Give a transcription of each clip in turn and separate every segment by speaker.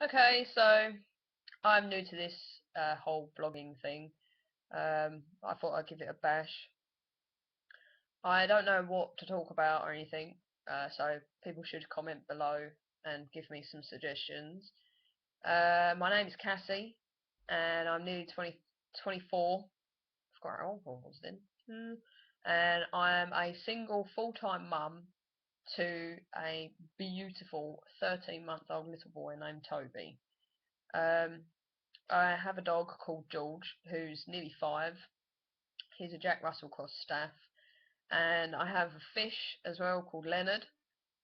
Speaker 1: Okay, so I'm new to this whole blogging thing. I thought I'd give it a bash. I don't know what to talk about or anything, so people should comment below and give me some suggestions. My name is Cassie, and I'm nearly 24. I forgot how old I was then. And I'm a single full-time mum to a beautiful 13-month-old little boy named Toby. Um, I have a dog called George who's nearly 5. He's a Jack Russell Cross Staff. And I have a fish as well called Leonard,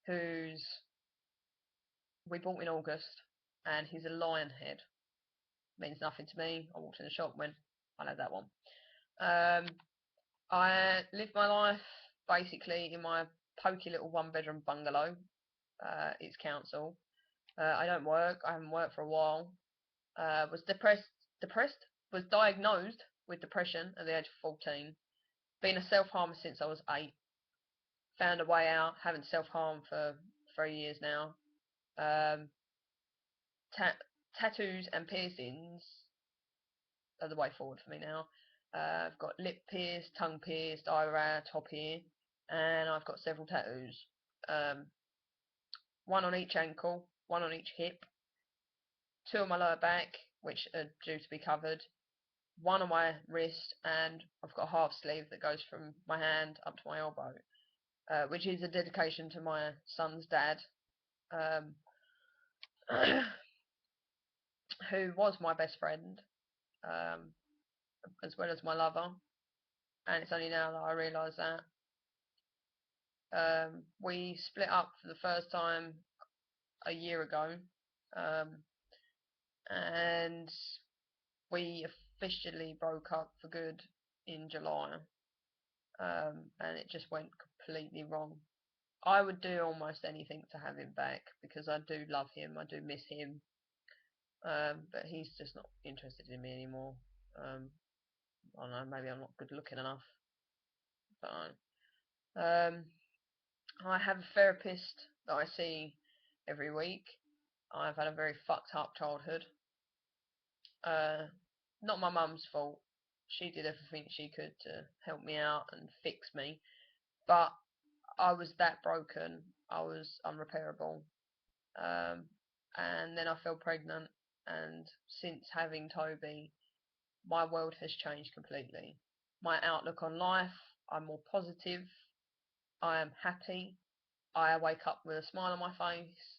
Speaker 1: who's we bought in August, and he's a lion head. Means nothing to me. I walked in the shop and went, I'll have that one. Um, I live my life basically in my pokey little one-bedroom bungalow. It's council. I don't work. I haven't worked for a while. Was depressed. Was diagnosed with depression at the age of 14. Been a self-harmer since I was 8. Found a way out. Haven't self-harmed for 3 years now. Um, tattoos and piercings are the way forward for me now. I've got lip pierced, tongue pierced, eyebrow, top ear, and I've got several tattoos. Um, one on each ankle, one on each hip, 2 on my lower back, which are due to be covered, one on my wrist, and I've got a half sleeve that goes from my hand up to my elbow, which is a dedication to my son's dad, um, who was my best friend, um, as well as my lover. And it's only now that I realise that. We split up for the first time a year ago, um, and we officially broke up for good in July, and it just went completely wrong. I would do almost anything to have him back because I do love him, I do miss him, but he's just not interested in me anymore. I don't know, maybe I'm not good looking enough. I don't know. I have a therapist that I see every week. I've had a very fucked up childhood. Uh, Not my mum's fault. She did everything she could to help me out and fix me, but I was that broken. I was unrepairable. Um, and then I fell pregnant, and since having Toby, my world has changed completely. My outlook on life, I'm more positive. I am happy. I wake up with a smile on my face,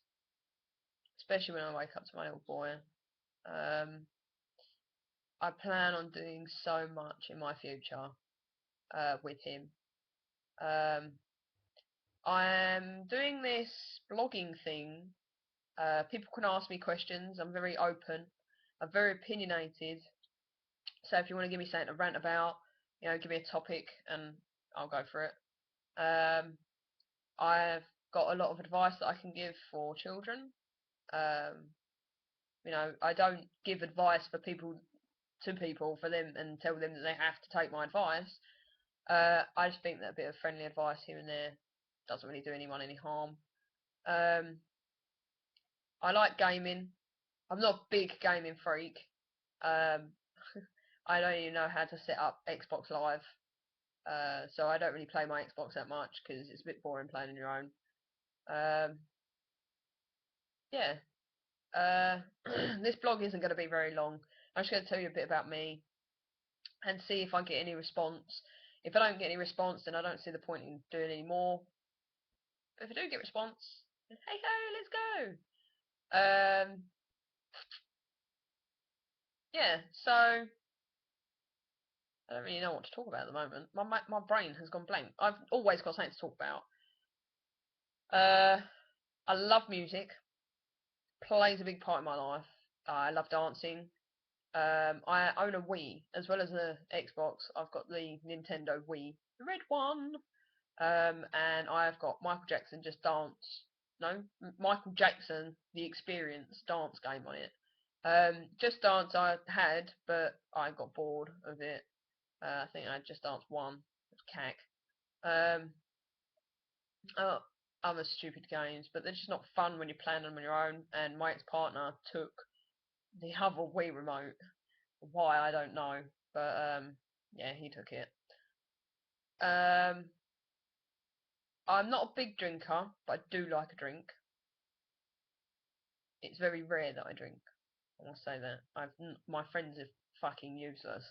Speaker 1: especially when I wake up to my little boy. Um, I plan on doing so much in my future with him. Um, I'm doing this blogging thing. People can ask me questions. I'm very open. I'm very opinionated. So if you want to give me something to rant about, give me a topic and I'll go for it. Um, I've got a lot of advice that I can give for children. Um, I don't give advice for people for them and tell them that they have to take my advice. I just think that a bit of friendly advice here and there doesn't really do anyone any harm. Um, I like gaming. I'm not a big gaming freak. Um, I don't even know how to set up Xbox Live, so I don't really play my Xbox that much because it's a bit boring playing on your own. Um, yeah, this blog isn't going to be very long. I'm just going to tell you a bit about me and see if I get any response. If I don't get any response, then I don't see the point in doing any more. But if I do get response, then hey ho, let's go. Yeah. So I don't really know what to talk about at the moment. My brain has gone blank. I've always got something to talk about. I love music. Plays a big part in my life. I love dancing. I own a Wii as well as a Xbox. I've got the Nintendo Wii, the red one. And I've got Michael Jackson Just Dance. No, Michael Jackson The Experience dance game on it. Just Dance I had, but I got bored of it. I think I had Just Dance 1. It's cack. Um, oh, other stupid games, but they're just not fun when you're playing them on your own. And my ex-partner took the other Wii remote. Why, I don't know, but yeah, he took it. Um, I'm not a big drinker, but I do like a drink. It's very rare that I drink. I will say that. My friends are fucking useless.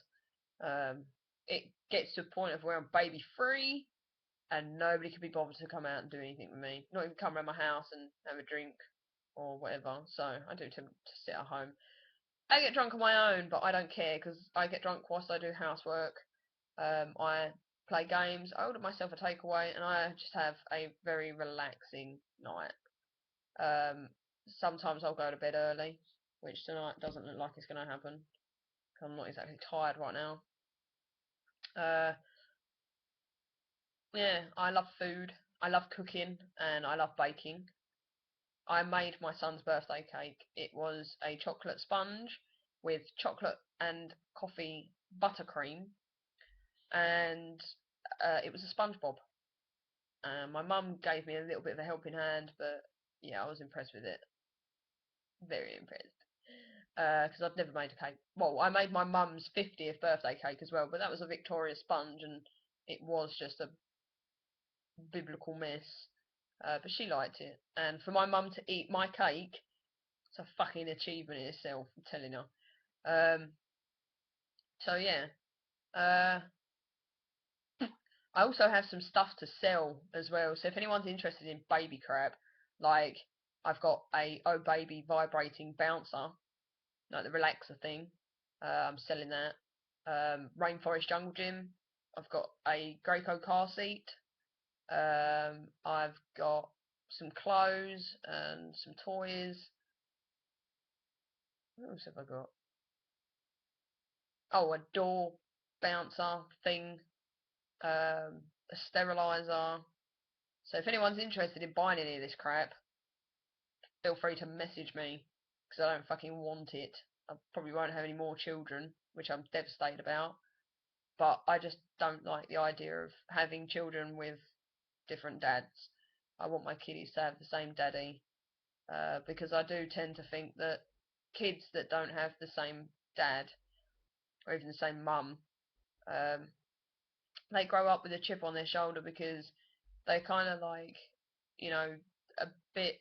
Speaker 1: Um, it gets to a point of where I'm baby free, and nobody can be bothered to come out and do anything with me. Not even come around my house and have a drink or whatever. So I do tend to sit at home. I get drunk on my own, but I don't care because I get drunk whilst I do housework. I play games. I order myself a takeaway, and I just have a very relaxing night. Um, Sometimes I'll go to bed early, which tonight doesn't look like it's going to happen. 'Cause I'm not exactly tired right now. Uh, yeah, I love food. I love cooking, and I love baking. I made my son's birthday cake. It was a chocolate sponge with chocolate and coffee buttercream, and it was a SpongeBob. My mum gave me a little bit of a helping hand, but yeah, I was impressed with it. Very impressed. Because I've never made a cake. Well, I made my mum's 50th birthday cake as well, but that was a Victoria sponge, and it was just a biblical mess. But she liked it, and for my mum to eat my cake, it's a fucking achievement in itself. I'm telling her. Um, so yeah. Uh, I also have some stuff to sell as well. So if anyone's interested in baby crap, like I've got a Oh Baby vibrating bouncer, like the relaxer thing. I'm selling that. Rainforest Jungle Gym. I've got a Graco car seat. I've got some clothes and some toys. What else have I got? Oh, a door bouncer thing. A sterilizer. So if anyone's interested in buying any of this crap, feel free to message me because I don't fucking want it. I probably won't have any more children, which I'm devastated about. But I just don't like the idea of having children with different dads. I want my kiddies to have the same daddy because I do tend to think that kids that don't have the same dad or even the same mum, um, they grow up with a chip on their shoulder because they kind of like, you know, a bit.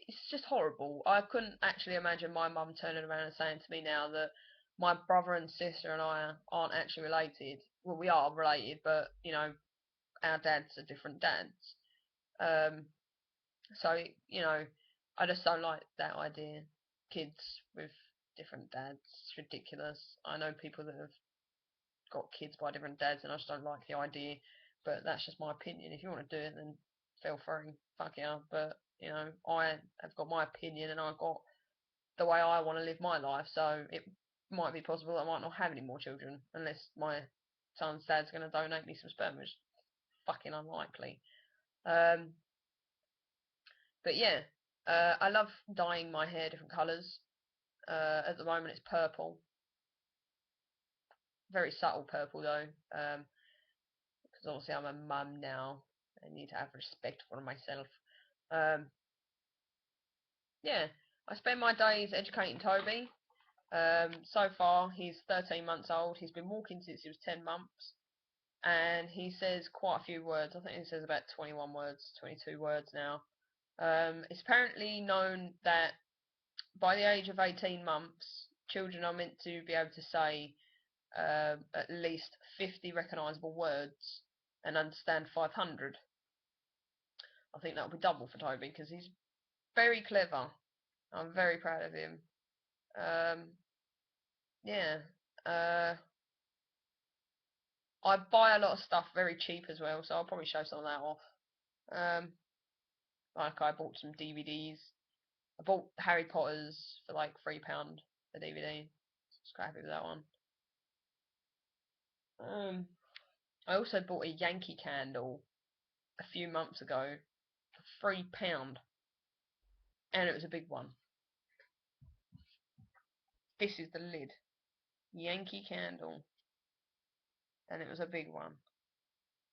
Speaker 1: It's just horrible. I couldn't actually imagine my mum turning around and saying to me now that my brother and sister and I aren't actually related. Well, we are related, but you know, our dads are different dads. Um, so you know, I just don't like that idea. Kids with different dads, it's ridiculous. I know people that have got kids by different dads, and I just don't like the idea. But that's just my opinion. If you want to do it, then feel free. Fuck yeah. But you know, I have got my opinion, and I've got the way I want to live my life. So it might be possible that I might not have any more children unless my son's dad's going to donate me some sperm, which is fucking unlikely. Um, but yeah, I love dyeing my hair different colours. At the moment, it's purple, very subtle purple though. Because obviously I'm a mum now. I need to have respect for myself. Um, yeah, I spend my days educating Toby. So far, he's 13 months old. He's been walking since he was 10 months. And he says quite a few words. I think he says about 21 words, 22 words now. It's apparently known that by the age of 18 months, children are meant to be able to say at least 50 recognisable words and understand 500. I think that'll be double for Toby because he's very clever. I'm very proud of him. Um, yeah. Uh, I buy a lot of stuff very cheap as well, so I'll probably show some of that off. Um, like I bought some DVDs. I bought Harry Potter's for like £3 a DVD. Just quite happy with that one. I also bought a Yankee candle a few months ago for £3, and it was a big one. This is the lid. Yankee candle, and it was a big one.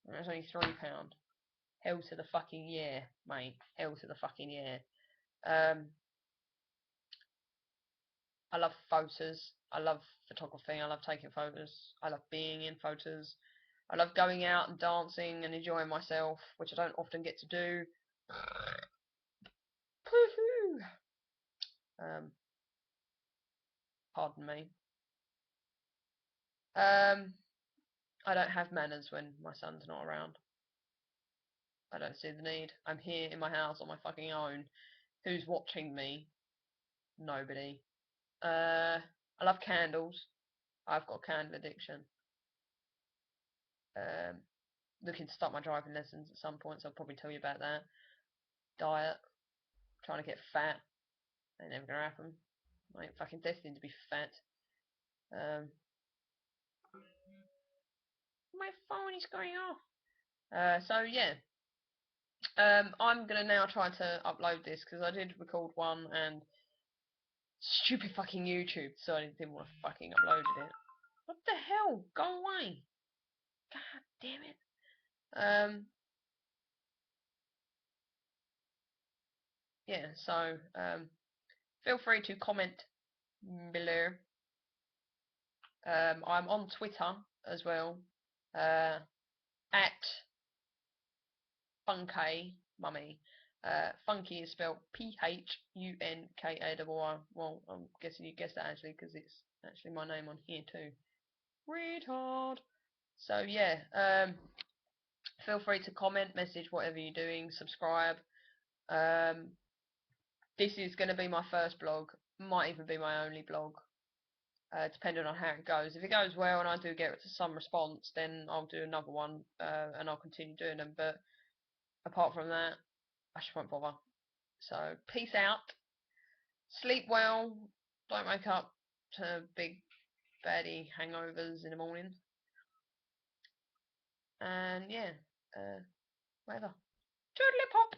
Speaker 1: And it was only £3. hell to the fucking yeah, mate. Hell to the fucking yeah. I love photos. I love photography. I love taking photos. I love being in photos. I love going out and dancing and enjoying myself, which I don't often get to do. Um, pardon me. I don't have manners when my son's not around. I don't see the need. I'm here in my house on my fucking own. Who's watching me? Nobody. I love candles. I've got a candle addiction. Um, Looking to start my driving lessons at some point, so I'll probably tell you about that. Diet. Trying to get fat. Ain't never gonna happen. I ain't fucking destined to be fat. Um, my phone is going off. So yeah. I'm gonna now try to upload this because I did record one and stupid fucking YouTube decided it didn't want to fucking upload it. What the hell? Go away! God damn it. Yeah, so feel free to comment below. I'm on Twitter as well. At Funky Mummy. Funky is spelled Phunkai. Well, I'm guessing you guessed that actually because it's actually my name on here too. Retard. So yeah, feel free to comment, message, whatever you're doing, subscribe. This is going to be my first blog, might even be my only blog, depending on how it goes. If it goes well and I do get some response, then I'll do another one and I'll continue doing them. But apart from that, I just won't bother. So peace out, sleep well, don't wake up to big baddie hangovers in the morning, and yeah, whatever. Toodly pop.